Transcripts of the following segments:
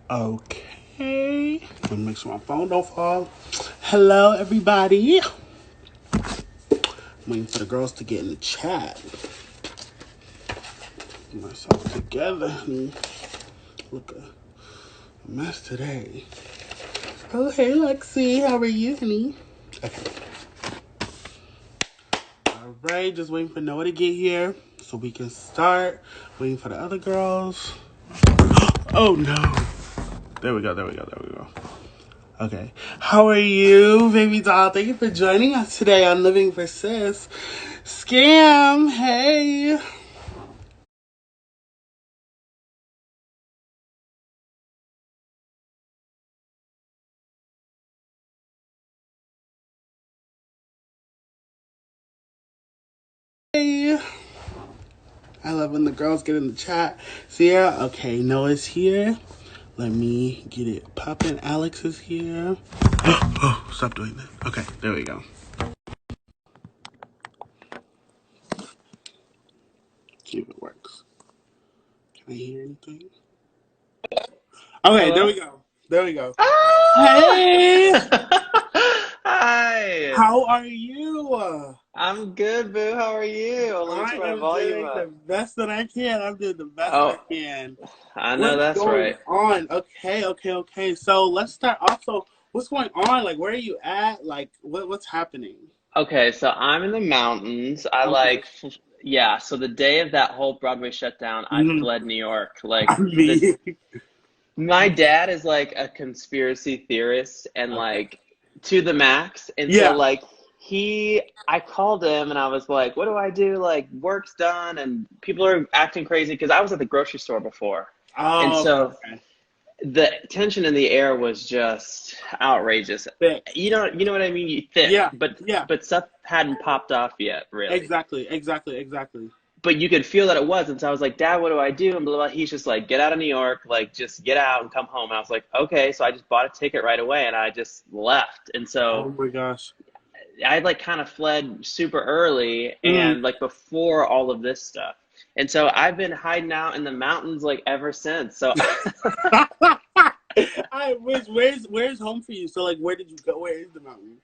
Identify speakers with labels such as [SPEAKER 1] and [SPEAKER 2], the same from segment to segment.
[SPEAKER 1] Okay. Let me make sure my phone don't fall. Hello, everybody. I'm waiting for the girls to get in the chat. Get myself together, honey. Look a mess today. Oh, hey, Lexi. How are you, honey? Okay. All right. Just waiting for Noah to get here so we can start. Waiting for the other girls. Oh, no. There we go. Okay. How are you, baby doll? Thank you for joining us today on Living for Sis. Scam, hey. Hey. I love when the girls get in the chat. Sierra, okay, Noah's here. Let me get it popping. Alex is here. Oh, stop doing that. Okay, there we go. See if it works. Can I hear anything? Okay, there
[SPEAKER 2] Hello?
[SPEAKER 1] we go. There we go.
[SPEAKER 2] Ah!
[SPEAKER 1] Hey,
[SPEAKER 2] Hi.
[SPEAKER 1] how are you?
[SPEAKER 2] I'm good, boo. How are you? Oh, let me
[SPEAKER 1] I
[SPEAKER 2] turn my
[SPEAKER 1] am
[SPEAKER 2] volume
[SPEAKER 1] doing the
[SPEAKER 2] up.
[SPEAKER 1] best that I can. I'm doing the best that I
[SPEAKER 2] Oh,
[SPEAKER 1] can.
[SPEAKER 2] I know
[SPEAKER 1] What's
[SPEAKER 2] that's
[SPEAKER 1] going
[SPEAKER 2] right.
[SPEAKER 1] on? Okay. So let's start off. So what's going on? Like, where are you at? Like, what's happening?
[SPEAKER 2] Okay, so I'm in the mountains.
[SPEAKER 1] Okay.
[SPEAKER 2] Yeah, so the day of that whole Broadway shutdown, I
[SPEAKER 1] Mm-hmm.
[SPEAKER 2] fled New York.
[SPEAKER 1] I mean,
[SPEAKER 2] My dad is like a conspiracy theorist and
[SPEAKER 1] okay.
[SPEAKER 2] like to the max. And so
[SPEAKER 1] Yeah.
[SPEAKER 2] like I called him and I was like, what do I do? Like work's done and people are acting crazy because I was at the grocery store before. And
[SPEAKER 1] Oh, okay.
[SPEAKER 2] so the tension in the air was just outrageous.
[SPEAKER 1] Thick.
[SPEAKER 2] You know what I mean? Thick,
[SPEAKER 1] Yeah.
[SPEAKER 2] but
[SPEAKER 1] Yeah.
[SPEAKER 2] stuff hadn't popped off yet, really.
[SPEAKER 1] Exactly.
[SPEAKER 2] But you could feel that it was. And so I was like, Dad, what do I do? And blah, blah, blah. He's just like, get out of New York, like just get out and come home. And I was like, okay. So I just bought a ticket right away and I just left. And so
[SPEAKER 1] Oh my gosh.
[SPEAKER 2] I like kind of fled super early
[SPEAKER 1] Mm.
[SPEAKER 2] and like before all of this stuff. And so I've been hiding out in the mountains like ever since. So
[SPEAKER 1] I wish. Where's home for you? So like, where did you go? Where is the mountain?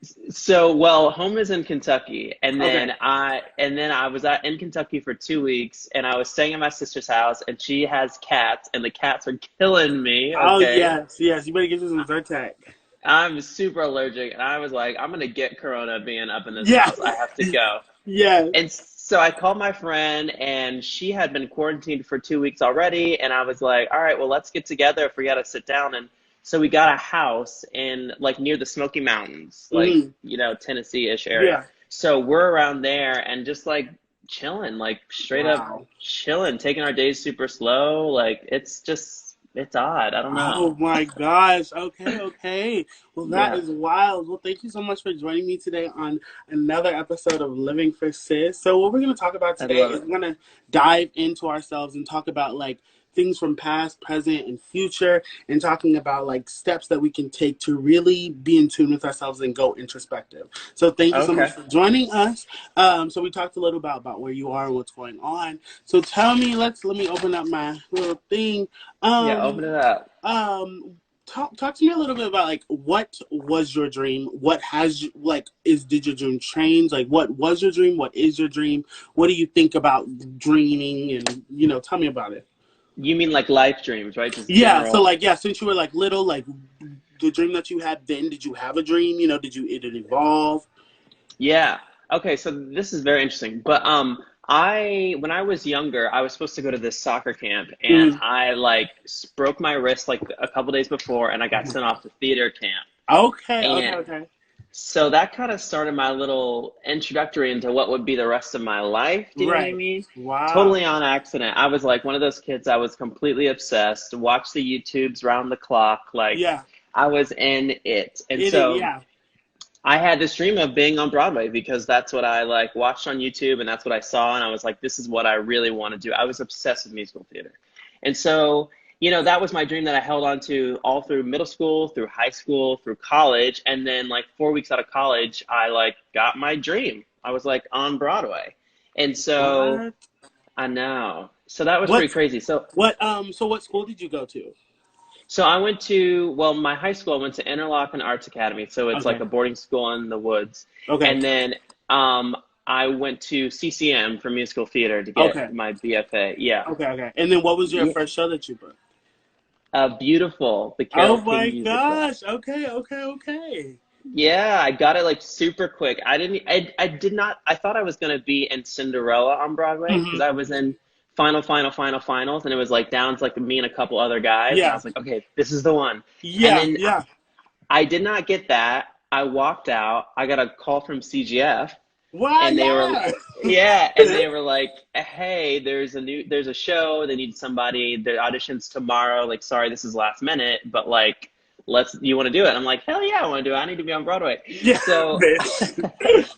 [SPEAKER 2] well, home is in Kentucky, and
[SPEAKER 1] Okay.
[SPEAKER 2] then I was in Kentucky for 2 weeks, and I was staying at my sister's house, and she has cats, and the cats are killing me.
[SPEAKER 1] Oh
[SPEAKER 2] Okay,
[SPEAKER 1] yes. You better get you some Zyrtec.
[SPEAKER 2] I'm super allergic, and I was like, I'm gonna get corona being up in this
[SPEAKER 1] Yeah.
[SPEAKER 2] house. I have to go.
[SPEAKER 1] Yes.
[SPEAKER 2] And so I called my friend, and she had been quarantined for 2 weeks already. And I was like, all right, well, let's get together if we got to sit down. And so we got a house in like near the Smoky Mountains, like,
[SPEAKER 1] Mm.
[SPEAKER 2] Tennessee-ish area.
[SPEAKER 1] Yeah.
[SPEAKER 2] So we're around there and just like chilling, like straight up
[SPEAKER 1] Wow.
[SPEAKER 2] chilling, taking our days super slow. Like it's odd. I don't know.
[SPEAKER 1] Oh my gosh. Okay. Well, that
[SPEAKER 2] Yeah.
[SPEAKER 1] is wild. Well, thank you so much for joining me today on another episode of Living for Sis. So, what we're going to talk about
[SPEAKER 2] I
[SPEAKER 1] today
[SPEAKER 2] love
[SPEAKER 1] is
[SPEAKER 2] it.
[SPEAKER 1] we're going to dive into ourselves and talk about like things from past, present, and future, and talking about like steps that we can take to really be in tune with ourselves and go introspective. So, thank you so much
[SPEAKER 2] Okay.
[SPEAKER 1] for joining us. So, we talked a little about where you are and what's going on. So, tell me, let me open up my little thing.
[SPEAKER 2] Yeah, open
[SPEAKER 1] Um,
[SPEAKER 2] it up.
[SPEAKER 1] um, talk to me a little bit about like what was your dream? What has you like is did your dream change? Like what was your dream? What is your dream? What do you think about dreaming? And tell me about it.
[SPEAKER 2] You mean like life dreams, right? Just
[SPEAKER 1] Yeah. So
[SPEAKER 2] general.
[SPEAKER 1] like since you were like little, like the dream that you had then, did you have a dream? Did it evolve?
[SPEAKER 2] Yeah. Okay, so this is very interesting. But I when I was younger, I was supposed to go to this soccer camp and
[SPEAKER 1] Mm.
[SPEAKER 2] I like broke my wrist like a couple days before and I got sent off to theater camp. And
[SPEAKER 1] Okay.
[SPEAKER 2] so that kind of started my little introductory into what would be the rest of my life. Do you know what I
[SPEAKER 1] Right.
[SPEAKER 2] mean?
[SPEAKER 1] Wow.
[SPEAKER 2] Totally on accident. I was like one of those kids, I was completely obsessed, watched the YouTubes round the clock, like
[SPEAKER 1] Yeah.
[SPEAKER 2] I was in it. And
[SPEAKER 1] It.
[SPEAKER 2] so
[SPEAKER 1] Yeah.
[SPEAKER 2] I had this dream of being on Broadway because that's what I like watched on YouTube and that's what I saw and I was like, this is what I really want to do. I was obsessed with musical theater. And so, that was my dream that I held on to all through middle school, through high school, through college, and then like 4 weeks out of college, I like got my dream. I was like on Broadway. And so
[SPEAKER 1] What?
[SPEAKER 2] I know. So that was pretty
[SPEAKER 1] What?
[SPEAKER 2] crazy. So
[SPEAKER 1] What? So what school did you go to?
[SPEAKER 2] So I went to, well, my high school, I went to Interlochen Arts Academy. So it's like
[SPEAKER 1] Okay.
[SPEAKER 2] a boarding school in the woods.
[SPEAKER 1] Okay.
[SPEAKER 2] And then um, I went to CCM for musical theater to get
[SPEAKER 1] Okay.
[SPEAKER 2] my BFA. Yeah.
[SPEAKER 1] Okay. Okay. And then what was your
[SPEAKER 2] Yeah.
[SPEAKER 1] first show that you booked?
[SPEAKER 2] Beautiful, the
[SPEAKER 1] Oh
[SPEAKER 2] Carole King
[SPEAKER 1] my
[SPEAKER 2] musical.
[SPEAKER 1] gosh. Okay. Okay. Okay.
[SPEAKER 2] Yeah, I got it like super quick. I did not, I thought I was going to be in Cinderella on Broadway because
[SPEAKER 1] Hmm.
[SPEAKER 2] I was in finals, and it was like down to like me and a couple other guys. And I
[SPEAKER 1] Yeah.
[SPEAKER 2] was like, okay, this is the one. And
[SPEAKER 1] Yeah.
[SPEAKER 2] then
[SPEAKER 1] Yeah.
[SPEAKER 2] I did not get that. I walked out. I got a call from CGF,
[SPEAKER 1] Why?
[SPEAKER 2] and they were,
[SPEAKER 1] Yeah.
[SPEAKER 2] yeah, and they were like, "Hey, there's a show. They need somebody. The auditions tomorrow. Like, sorry, this is last minute, but like, you want to do it?" I'm like, "Hell yeah, I want to do it. I need to be on Broadway."
[SPEAKER 1] Yeah,
[SPEAKER 2] So
[SPEAKER 1] bitch.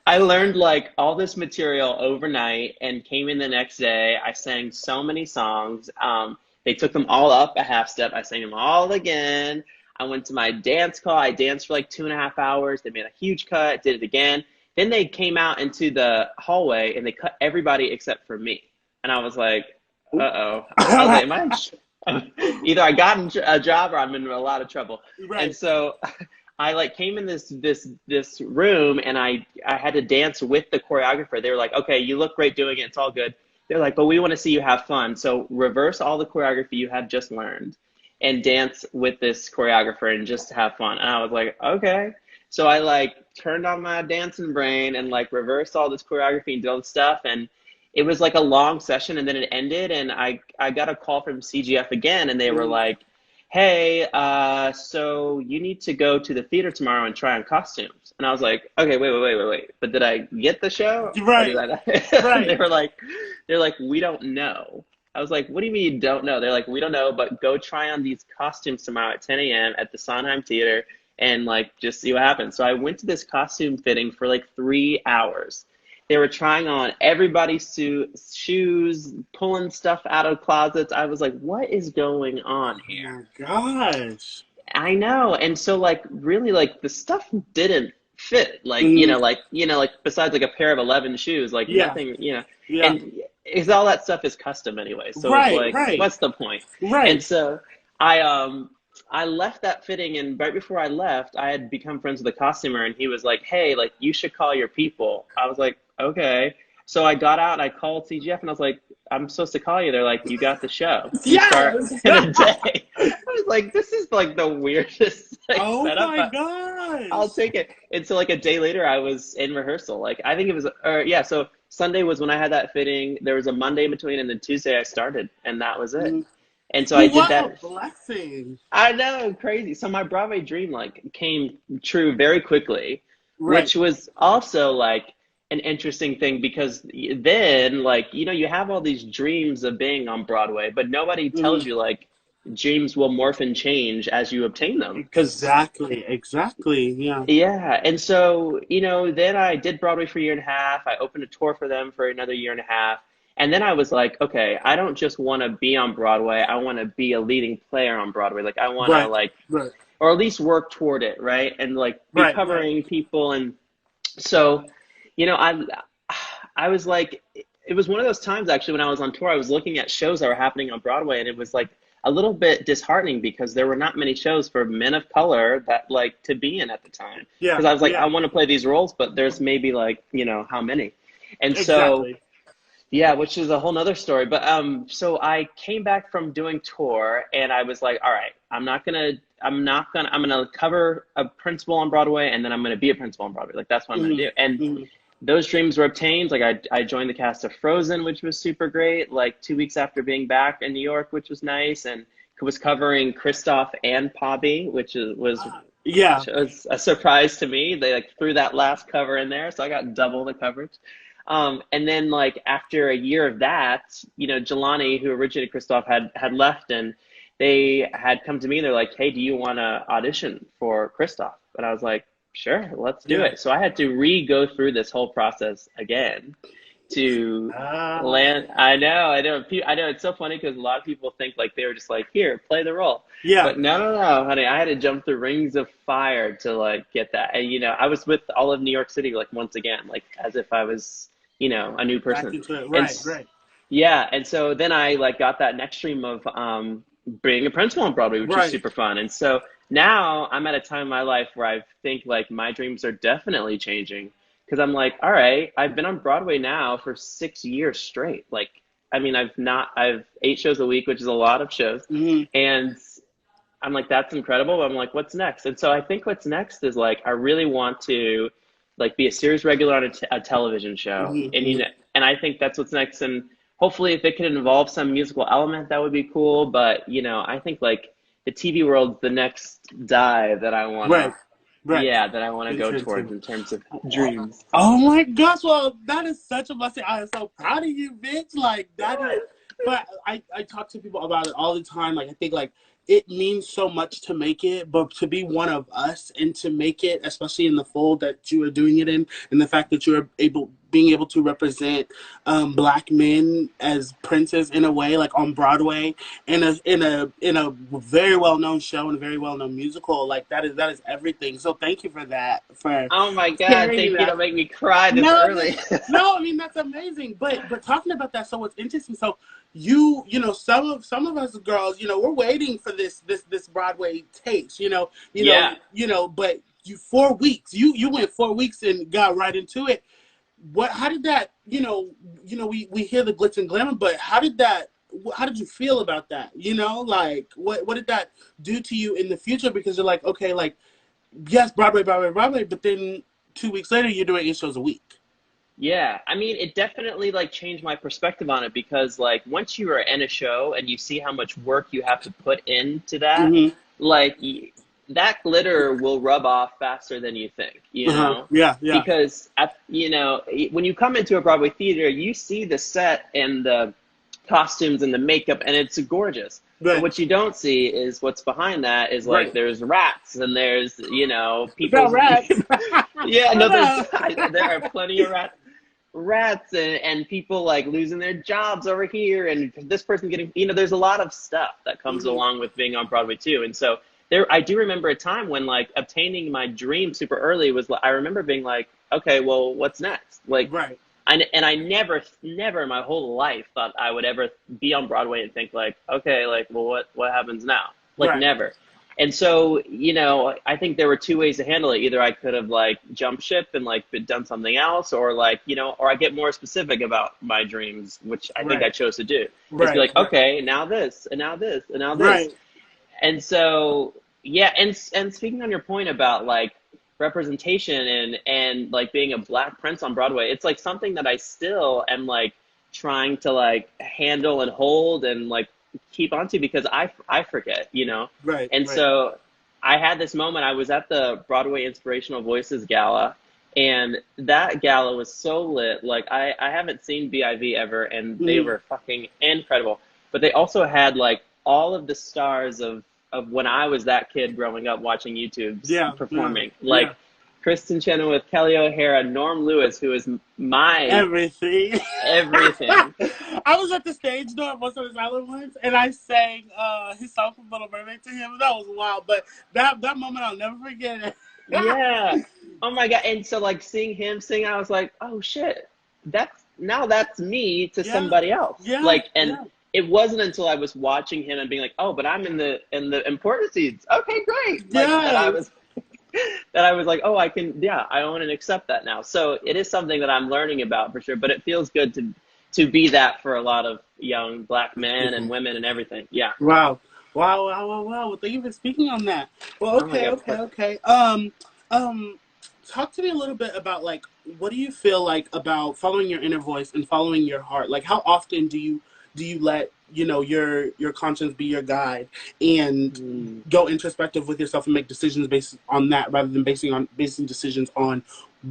[SPEAKER 2] I learned like all this material overnight and came in the next day. I sang so many songs. They took them all up a half step. I sang them all again. I went to my dance call. I danced for like 2.5 hours. They made a huge cut, did it again. Then they came out into the hallway and they cut everybody except for me. And I was like, uh-oh. I was like, either I got a job or I'm in a lot of trouble. And
[SPEAKER 1] Right.
[SPEAKER 2] so I like came in this room and I had to dance with the choreographer. They were like, "Okay, you look great doing it. It's all good." They're like, "But we want to see you have fun. So reverse all the choreography you have just learned and dance with this choreographer and just have fun." And I was like, "Okay." So I like turned on my dancing brain and like reversed all this choreography and did all the stuff, and it was like a long session, and then it ended and I got a call from CGF again, and they were
[SPEAKER 1] Mhm.
[SPEAKER 2] like, "Hey, so you need to go to the theater tomorrow and try on costumes." And I was like, "Okay, wait. But did I get the show or did
[SPEAKER 1] Right.
[SPEAKER 2] I not?"
[SPEAKER 1] Right.
[SPEAKER 2] They're like, "We don't know." I was like, "What do you mean you don't know?" They're like, "We don't know, but go try on these costumes tomorrow at 10 a.m. at the Sondheim Theater and like just see what happens." So I went to this costume fitting for like 3 hours. They were trying on everybody's suit, shoes, pulling stuff out of closets. I was like, what is going on
[SPEAKER 1] Oh
[SPEAKER 2] here?
[SPEAKER 1] my gosh.
[SPEAKER 2] I know. And so like really like the stuff didn't fit. Like,
[SPEAKER 1] Hmm.
[SPEAKER 2] like besides like a pair of 11 shoes, like
[SPEAKER 1] Yeah.
[SPEAKER 2] nothing.
[SPEAKER 1] Yeah.
[SPEAKER 2] And it's all that stuff is custom anyway. So it's
[SPEAKER 1] Right.
[SPEAKER 2] like,
[SPEAKER 1] Right.
[SPEAKER 2] what's the point? And
[SPEAKER 1] Right.
[SPEAKER 2] so I left that fitting, and right before I left, I had become friends with the costumer, and he was like, "Hey, like you should call your people." I was like, "Okay." So I got out and I called CGF and I was like, "I'm supposed to call you." They're like, "You got the show. You start
[SPEAKER 1] Yes.
[SPEAKER 2] in a day." I was like, "This is like the weirdest like
[SPEAKER 1] Oh
[SPEAKER 2] setup,
[SPEAKER 1] my
[SPEAKER 2] but I'll
[SPEAKER 1] gosh.
[SPEAKER 2] take it." And so like a day later, I was in rehearsal. Like I think it was, yeah. So Sunday was when I had that fitting. There was a Monday in between, and then Tuesday I started, and that was it.
[SPEAKER 1] Mhm.
[SPEAKER 2] And so I
[SPEAKER 1] Well,
[SPEAKER 2] did
[SPEAKER 1] what a
[SPEAKER 2] that.
[SPEAKER 1] blessing.
[SPEAKER 2] I know, crazy. So my Broadway dream like came true very quickly,
[SPEAKER 1] Right.
[SPEAKER 2] which was also like an interesting thing because then like you have all these dreams of being on Broadway, but nobody
[SPEAKER 1] Hmm.
[SPEAKER 2] tells you like dreams will morph and change as you obtain them.
[SPEAKER 1] Exactly. Exactly. Yeah.
[SPEAKER 2] Yeah, and so, then I did Broadway for a year and a half. I opened a tour for them for another year and a half. And then I was like, okay, I don't just want to be on Broadway. I want to be a leading player on Broadway. Like I want to
[SPEAKER 1] Right.
[SPEAKER 2] like
[SPEAKER 1] Right.
[SPEAKER 2] or at least work toward it, right? And like be
[SPEAKER 1] Right. Right.
[SPEAKER 2] covering people. And so, I was like, it was one of those times actually when I was on tour, I was looking at shows that were happening on Broadway, and it was like a little bit disheartening because there were not many shows for men of color that like to be in at the time.
[SPEAKER 1] Yeah.
[SPEAKER 2] Because I was like, I
[SPEAKER 1] Yeah.
[SPEAKER 2] want to play these roles, but there's maybe like, how many? And so
[SPEAKER 1] Exactly.
[SPEAKER 2] yeah, which is a whole nother story. But so I came back from doing tour and I was like, all right, I'm gonna cover a principal on Broadway and then I'm gonna be a principal on Broadway. Like that's what I'm gonna
[SPEAKER 1] Hmm.
[SPEAKER 2] do. And
[SPEAKER 1] Hmm.
[SPEAKER 2] those dreams were obtained. Like I joined the cast of Frozen, which was super great, like 2 weeks after being back in New York, which was nice, and was covering Kristoff and Pobby, which
[SPEAKER 1] Yeah.
[SPEAKER 2] was a surprise to me. They like threw that last cover in there, so I got double the coverage. And then like after a year of that, Jelani, who originated Kristoff, had left, and they had come to me. They're like, "Hey, do you want to audition for Kristoff?" And I was like, "Sure, let's do
[SPEAKER 1] Yeah.
[SPEAKER 2] it." So I had to go through this whole process again to
[SPEAKER 1] Ah.
[SPEAKER 2] land. I know. It's so funny because a lot of people think like they were just like, "Here, play the role."
[SPEAKER 1] Yeah.
[SPEAKER 2] But no, no, no, honey, I had to jump through rings of fire to like get that. And I was with all of New York City like once again, like as if I was, a new
[SPEAKER 1] Back
[SPEAKER 2] person.
[SPEAKER 1] into it.
[SPEAKER 2] And
[SPEAKER 1] Right. Right.
[SPEAKER 2] yeah, and so then I like got that next stream of being a principal on Broadway, which is
[SPEAKER 1] Right.
[SPEAKER 2] super fun. And so now I'm at a time in my life where I think like my dreams are definitely changing because I'm like, all right, I've been on Broadway now for 6 years straight. Like, I mean, I've 8 shows a week, which is a lot of shows.
[SPEAKER 1] Hmm.
[SPEAKER 2] And I'm like, that's incredible. But I'm like, what's next? And so I think what's next is like, I really want to like be a series regular on a television show. And,
[SPEAKER 1] Hmm.
[SPEAKER 2] and I think that's what's next. And hopefully if it could involve some musical element, that would be cool. But, I think like the TV world's the next dive that I want
[SPEAKER 1] Right.
[SPEAKER 2] to,
[SPEAKER 1] Right.
[SPEAKER 2] that I want to go
[SPEAKER 1] Venture
[SPEAKER 2] towards
[SPEAKER 1] into.
[SPEAKER 2] in terms of dreams.
[SPEAKER 1] Oh my gosh! Well, that is such a blessing. I am so proud of you, bitch. Like that is. But I talk to people about it all the time. Like I think like it means so much to make it, but to be one of us and to make it, especially in the fold that you are doing it in, and the fact that you're being able to represent black men as princes in a way, like on Broadway, in a very well known show and a very well known musical, like that is everything. So thank you for that, for
[SPEAKER 2] Oh my God.
[SPEAKER 1] carrying
[SPEAKER 2] Thank you.
[SPEAKER 1] that.
[SPEAKER 2] Don't make me cry this
[SPEAKER 1] No,
[SPEAKER 2] early.
[SPEAKER 1] no, I mean that's amazing. But talking about that, so what's interesting, so you know some of us girls, we're waiting for this Broadway taste,
[SPEAKER 2] Yeah.
[SPEAKER 1] but you 4 weeks, you went 4 weeks and got right into it. How did that, we hear the glitz and glamour, but how did you feel about that? Like what did that do to you in the future? Because you're like, okay, like yes, Broadway, Broadway, Broadway, but then 2 weeks later you're doing 8 shows a week.
[SPEAKER 2] Yeah, I mean, it definitely like changed my perspective on it because like once you are in a show and you see how much work you have to put into that,
[SPEAKER 1] Mm-hmm.
[SPEAKER 2] like that glitter will rub off faster than you think,
[SPEAKER 1] Uh-huh. Yeah, yeah.
[SPEAKER 2] Because when you come into a Broadway theater, you see the set and the costumes and the makeup and it's gorgeous. But
[SPEAKER 1] Right.
[SPEAKER 2] what you don't see is what's behind that is like
[SPEAKER 1] Right.
[SPEAKER 2] there's rats and there's,
[SPEAKER 1] About
[SPEAKER 2] people's
[SPEAKER 1] rats.
[SPEAKER 2] yeah,
[SPEAKER 1] I
[SPEAKER 2] no,
[SPEAKER 1] know.
[SPEAKER 2] there are plenty of rats and people like losing their jobs over here and this person getting there's a lot of stuff that comes
[SPEAKER 1] Hmm.
[SPEAKER 2] along with being on Broadway too. And so I do remember a time when like obtaining my dream super early was like I remember being like, okay, well, what's next? Like
[SPEAKER 1] Right.
[SPEAKER 2] I never in my whole life thought I would ever be on Broadway and think like, okay, like, well, what happens now? Like
[SPEAKER 1] Right.
[SPEAKER 2] never. And so, I think there were two ways to handle it. Either I could have like jumped ship and like done something else, or like, or I get more specific about my dreams, which I think I
[SPEAKER 1] Right.
[SPEAKER 2] chose to do. Is be
[SPEAKER 1] Right.
[SPEAKER 2] like,
[SPEAKER 1] Right.
[SPEAKER 2] okay, now this, and now this, and now this.
[SPEAKER 1] Right.
[SPEAKER 2] And so, yeah, and speaking on your point about like representation and like being a black prince on Broadway, it's like something that I still am like trying to like handle and hold and like keep on to because I forget.
[SPEAKER 1] Right.
[SPEAKER 2] And
[SPEAKER 1] Right.
[SPEAKER 2] so I had this moment. I was at the Broadway Inspirational Voices Gala, and that gala was so lit. Like I haven't seen BIV ever, and they
[SPEAKER 1] Hmm.
[SPEAKER 2] were fucking incredible. But they also had like all of the stars of when I was that kid growing up watching YouTube's
[SPEAKER 1] Yeah. Yeah.
[SPEAKER 2] performing.
[SPEAKER 1] Yeah.
[SPEAKER 2] Like Kristen Chenoweth, Kelly O'Hara, Norm Lewis, who is my
[SPEAKER 1] Everything.
[SPEAKER 2] everything.
[SPEAKER 1] I was at the stage door at most of his island once, and I sang his song from Little Mermaid to him. That was wild, but that moment I'll never forget it.
[SPEAKER 2] Yeah. Oh my God. And so like seeing him sing, I was like, oh shit, that's me to
[SPEAKER 1] Yeah.
[SPEAKER 2] somebody else.
[SPEAKER 1] Yeah.
[SPEAKER 2] Like, and
[SPEAKER 1] Yeah.
[SPEAKER 2] it wasn't until I was watching him and being like, oh, but I'm in the important scenes. Okay, great. Like that I
[SPEAKER 1] Yes.
[SPEAKER 2] was that I was like, oh, I own and accept that now. So it is something that I'm learning about for sure, but it feels good to be that for a lot of young black men and women and everything. Yeah.
[SPEAKER 1] Wow. Wow, wow, wow, wow. Well, thank you for speaking on that. Well,
[SPEAKER 2] Oh my
[SPEAKER 1] okay,
[SPEAKER 2] God, of
[SPEAKER 1] okay,
[SPEAKER 2] course.
[SPEAKER 1] okay. Talk to me a little bit about like what do you feel like about following your inner voice and following your heart? Like how often do you let, your conscience be your guide and
[SPEAKER 2] Hmm.
[SPEAKER 1] go introspective with yourself and make decisions based on that rather than basing decisions on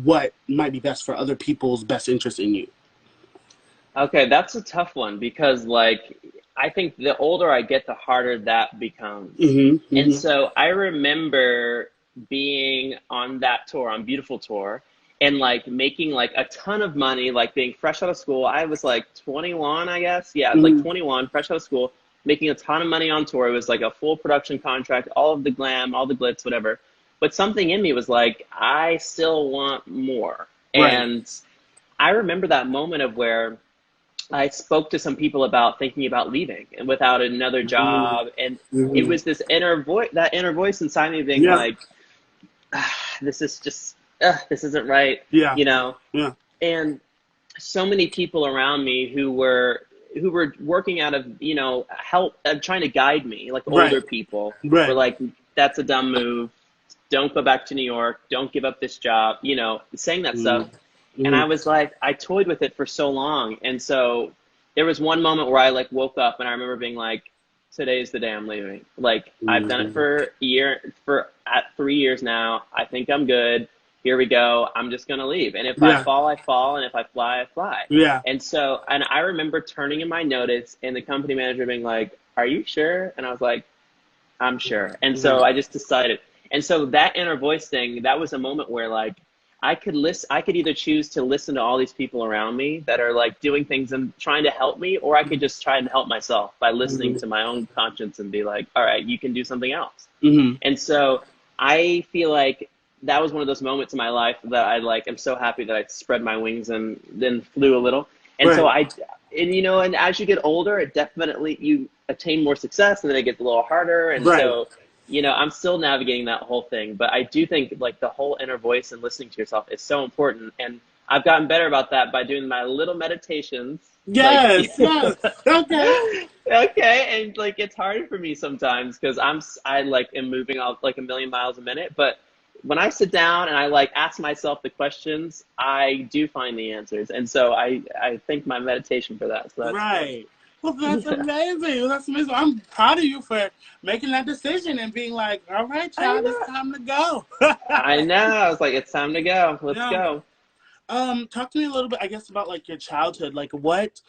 [SPEAKER 1] what might be best for other people's best interest in you?
[SPEAKER 2] Okay, that's a tough one because like I think the older I get, the harder that becomes.
[SPEAKER 1] Mm-hmm.
[SPEAKER 2] And
[SPEAKER 1] Mm-hmm.
[SPEAKER 2] so I remember being on that tour, on Beautiful Tour, and like making like a ton of money, like being fresh out of school. I was like 21, I guess. Yeah, I was like
[SPEAKER 1] Mm-hmm.
[SPEAKER 2] 21, fresh out of school, making a ton of money on tour. It was like a full production contract, all of the glam, all the glitz, whatever. But something in me was like, I still want more.
[SPEAKER 1] Right.
[SPEAKER 2] And I remember that moment of where I spoke to some people about thinking about leaving and without another
[SPEAKER 1] Mm-hmm.
[SPEAKER 2] job. And it
[SPEAKER 1] Mm-hmm.
[SPEAKER 2] was this inner voice, that inner voice inside me being
[SPEAKER 1] Yeah.
[SPEAKER 2] like, this is just, this isn't right,
[SPEAKER 1] Yeah.
[SPEAKER 2] you know?
[SPEAKER 1] Yeah.
[SPEAKER 2] And so many people around me who were working out of, you know, help, trying to guide me, like
[SPEAKER 1] Right.
[SPEAKER 2] older people were
[SPEAKER 1] Right.
[SPEAKER 2] like, that's a dumb move. Don't go back to New York. Don't give up this job, you know, saying that stuff. And
[SPEAKER 1] Mm-hmm.
[SPEAKER 2] I was like, I toyed with it for so long. And so there was one moment where I like woke up and I remember being like, today's the day I'm leaving. Like I've done it
[SPEAKER 1] Mm-hmm.
[SPEAKER 2] for a year, for at 3 years now. I think I'm good. Here we go. I'm just going to leave. And if I
[SPEAKER 1] Yeah.
[SPEAKER 2] fall, I fall. And if I fly, I fly.
[SPEAKER 1] Yeah.
[SPEAKER 2] And so, and I remember turning in my notice and the company manager being like, are you sure? And I was like, I'm sure. And so
[SPEAKER 1] Right.
[SPEAKER 2] I just decided. And so that inner voice thing, that was a moment where like I could either choose to listen to all these people around me that are like doing things and trying to help me, or I could just try and help myself by listening
[SPEAKER 1] Mm-hmm.
[SPEAKER 2] to my own conscience and be like, all right, you can do something else.
[SPEAKER 1] Mm-hmm.
[SPEAKER 2] And so I feel like that was one of those moments in my life that I like am so happy that I spread my wings and then flew a little. And so
[SPEAKER 1] Right.
[SPEAKER 2] and you know, and as you get older, it definitely you attain more success and then it gets a little harder. And
[SPEAKER 1] Right.
[SPEAKER 2] so, you know, I'm still navigating that whole thing, but I do think like the whole inner voice and listening to yourself is so important. And I've gotten better about that by doing my little meditations. Like,
[SPEAKER 1] Yes. Yes. Okay.
[SPEAKER 2] okay, and like it's hard for me sometimes because I like am moving off like a million miles a minute, but when I sit down and I like ask myself the questions, I do find the answers, and so I thank my meditation for that. So that's good.
[SPEAKER 1] Right. Well, that's amazing. That's amazing. I'm proud of you for making that decision and being like, all right,
[SPEAKER 2] I
[SPEAKER 1] child, it's
[SPEAKER 2] know.
[SPEAKER 1] time to go.
[SPEAKER 2] I know. I was like, it's time to go. Let's
[SPEAKER 1] Yeah.
[SPEAKER 2] go.
[SPEAKER 1] Talk to me a little bit, I guess, about like your childhood. Like, what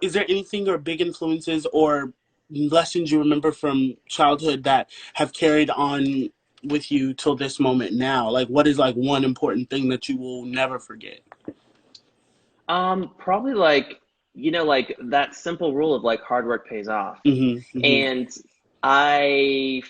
[SPEAKER 1] is there anything or big influences or lessons you remember from childhood that have carried on with you till this moment now? Like, what is like one important thing that you will never forget?
[SPEAKER 2] Probably like, you know, like that simple rule of like hard work pays off.
[SPEAKER 1] Mm-hmm. Mm-hmm.
[SPEAKER 2] And I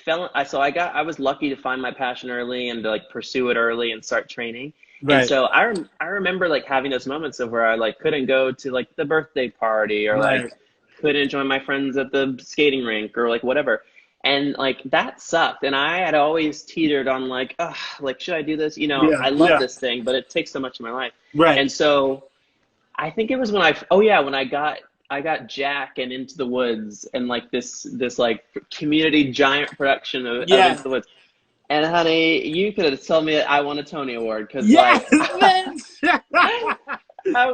[SPEAKER 2] was lucky to find my passion early and to like pursue it early and start training. And
[SPEAKER 1] Right.
[SPEAKER 2] so I remember like having those moments of where I like couldn't go to like the birthday party or
[SPEAKER 1] Right.
[SPEAKER 2] like couldn't join my friends at the skating rink or like whatever. And like that sucked. And I had always teetered on like, oh, like should I do this? You know,
[SPEAKER 1] Yeah.
[SPEAKER 2] I love
[SPEAKER 1] Yeah.
[SPEAKER 2] this thing, but it takes so much of my life.
[SPEAKER 1] Right.
[SPEAKER 2] And so I think it was when oh yeah, when I got Jack and Into the Woods and like this like community giant production of Into
[SPEAKER 1] Yes.
[SPEAKER 2] the Woods. And honey, you could have told me I won a Tony Award because
[SPEAKER 1] Yes,
[SPEAKER 2] like
[SPEAKER 1] bitch.
[SPEAKER 2] I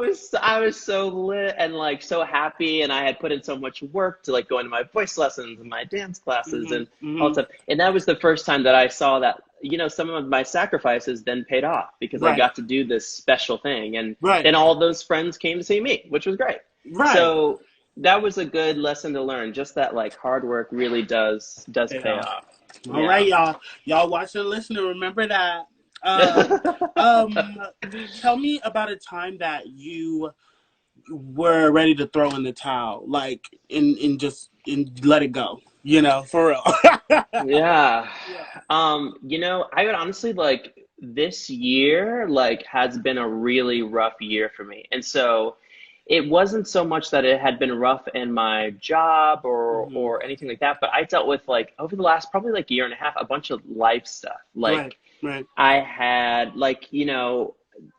[SPEAKER 2] was so lit and like so happy, and I had put in so much work to like go into my voice lessons and my dance classes
[SPEAKER 1] Hmm.
[SPEAKER 2] and all that
[SPEAKER 1] Hmm.
[SPEAKER 2] stuff. And that was the first time that I saw that, you know, some of my sacrifices then paid off because I
[SPEAKER 1] Right.
[SPEAKER 2] got to do this special thing. And
[SPEAKER 1] Right.
[SPEAKER 2] then all of those friends came to see me, which was great.
[SPEAKER 1] Right.
[SPEAKER 2] So that was a good lesson to learn. Just that like hard work really does
[SPEAKER 1] Paid
[SPEAKER 2] pay
[SPEAKER 1] off.
[SPEAKER 2] off.
[SPEAKER 1] All right,
[SPEAKER 2] Yeah.
[SPEAKER 1] y'all. Y'all watching and listening. Remember that. Um, um, Tell me about a time that you were ready to throw in the towel, like in just in let it go. You know, for real.
[SPEAKER 2] Yeah.
[SPEAKER 1] Yeah.
[SPEAKER 2] You know, I would honestly like this year like has been a really rough year for me. And so it wasn't so much that it had been rough in my job
[SPEAKER 1] Hmm.
[SPEAKER 2] or anything like that, but I dealt with like over the last probably like year and a half a bunch of life stuff.
[SPEAKER 1] Right.
[SPEAKER 2] Like
[SPEAKER 1] Right.
[SPEAKER 2] I had like, you know,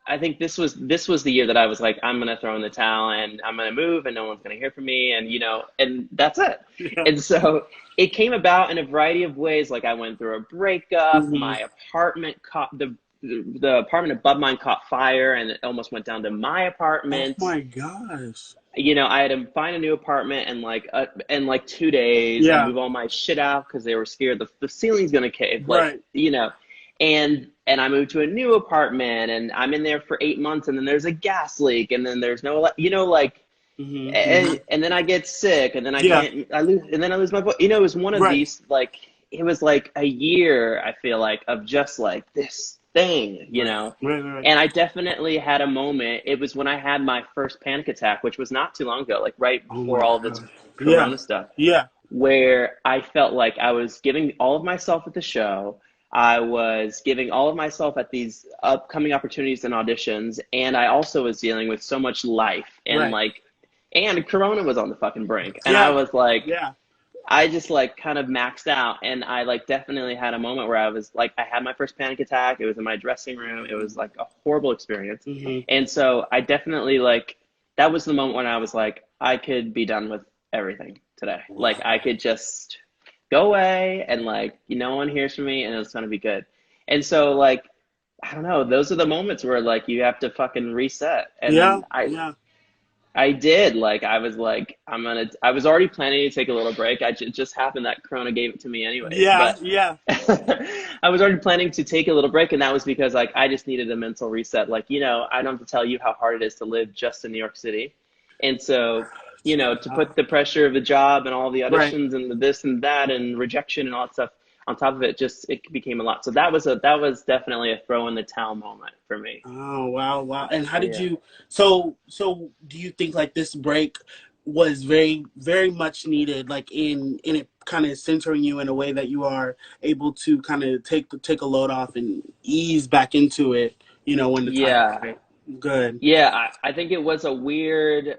[SPEAKER 2] I think this was the year that I was like, I'm gonna throw in the towel and I'm gonna move and no one's gonna hear from me and you know, and that's it.
[SPEAKER 1] Yeah.
[SPEAKER 2] And so it came about in a variety of ways. Like I went through a breakup,
[SPEAKER 1] Hmm.
[SPEAKER 2] my apartment caught the apartment above mine caught fire and it almost went down to my
[SPEAKER 1] Oh
[SPEAKER 2] apartment.
[SPEAKER 1] my gosh.
[SPEAKER 2] You know, I had to find a new apartment in like 2 days and
[SPEAKER 1] Yeah.
[SPEAKER 2] move all my shit out because they were scared the ceiling's gonna cave. Like,
[SPEAKER 1] Right.
[SPEAKER 2] you know, and I moved to a new apartment and I'm in there for 8 months and then there's a gas leak and then there's no, you know, like,
[SPEAKER 1] Hmm. Hmm.
[SPEAKER 2] and then I get sick and then
[SPEAKER 1] Yeah.
[SPEAKER 2] I lose my voice. You know, it was one of
[SPEAKER 1] Right.
[SPEAKER 2] these, like, it was like a year, I feel like, of just like this thing, you
[SPEAKER 1] Right.
[SPEAKER 2] know?
[SPEAKER 1] Right. Right.
[SPEAKER 2] And I definitely had a moment. It was when I had my first panic attack, which was not too long ago, like right
[SPEAKER 1] Oh
[SPEAKER 2] before
[SPEAKER 1] my
[SPEAKER 2] all this
[SPEAKER 1] god. Yeah.
[SPEAKER 2] Corona stuff,
[SPEAKER 1] Yeah.
[SPEAKER 2] where I felt like I was giving all of myself at the show. I was giving all of myself at these upcoming opportunities and auditions, and I also was dealing with so much life and
[SPEAKER 1] Right.
[SPEAKER 2] like and Corona was on the fucking brink, and I
[SPEAKER 1] Yeah.
[SPEAKER 2] was like,
[SPEAKER 1] Yeah.
[SPEAKER 2] I just like kind of maxed out, and I like definitely had a moment where I was like, I had my first panic attack. It was in my dressing room. It was like a horrible experience,
[SPEAKER 1] Hmm.
[SPEAKER 2] and so I definitely like that was the moment when I was like, I could be done with everything today. Like I could just go away, and like no one hears from me, and it's gonna be good. And so like I don't know, those are the moments where like you have to fucking reset,
[SPEAKER 1] Yeah.
[SPEAKER 2] and
[SPEAKER 1] Yeah.
[SPEAKER 2] I did. Like, I was like, I was already planning to take a little break. It just happened that Corona gave it to me anyways.
[SPEAKER 1] Yeah.
[SPEAKER 2] But
[SPEAKER 1] Yeah.
[SPEAKER 2] I was already planning to take a little break. And that was because, like, I just needed a mental reset. Like, I don't have to tell you how hard it is to live just in New York City. And so, to put the pressure of the job and all the
[SPEAKER 1] Right.
[SPEAKER 2] auditions and the this and that and rejection and all that stuff on top of it, it became a lot. So that was definitely a throw in the towel moment for me.
[SPEAKER 1] Oh, wow, wow. And how
[SPEAKER 2] So,
[SPEAKER 1] did
[SPEAKER 2] yeah.
[SPEAKER 1] you, so do you think like this break was very, very much needed, like in it kind of centering you in a way that you are able to kind of take a load off and ease back into it, when the time is
[SPEAKER 2] Yeah.
[SPEAKER 1] right? Good.
[SPEAKER 2] Yeah, I think it was a weird